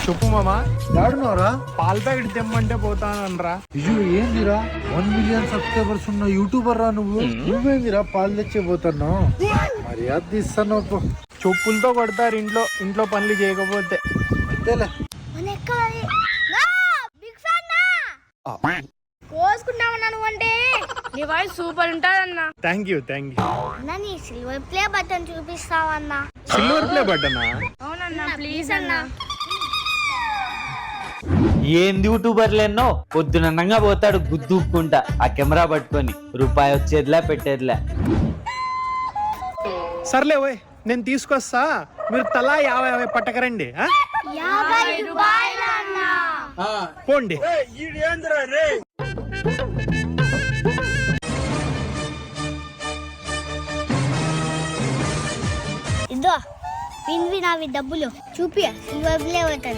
చెప్పు మామా. వాడున్నారా? పాల ప్యాకెట్ తెమ్మంటే పోతానరా. ఇజు ఏందిరా 1 మిలియన్ సబ్స్క్రైబర్స్ ఉన్న యూట్యూబర్ రా నువ్వు. నువ్వేందిరా పాలు తెచ్చే పోతున్నావు? మరి అది ఇస్తాను. చెప్పులతో కొడతారు ఇంట్లో పనులు చేయకపోతే. అంతేలే. కోసుకున్నామన్నా నువ్వంటే నీ వాయిస్ సూపర్ ఉంటుందన్నా. Thank you. అన్నా నీ సిల్వర్ ప్లే బటన్ చూపిస్తావన్నా? సిల్వర్ ప్లే బటనా? అవునన్నా ప్లీజ్ అన్నా. ఏంది యూట్యూబర్లు ఎన్నో పొద్దునంగా పోతాడు గుద్దుకుంటా ఆ కెమెరా పట్టుకొని. రూపాయి వచ్చేదిలా పెట్టేదిలే. సర్లే ఓయ్, నేను తీసుకొస్తా. మీరు తలా 50 పట్టకరండి. 50 రూపాయలు అన్నా. పోండి. ఇదో పిన్వి నావి డబ్బులు చూపి సిల్వర్ ప్లే బటన్.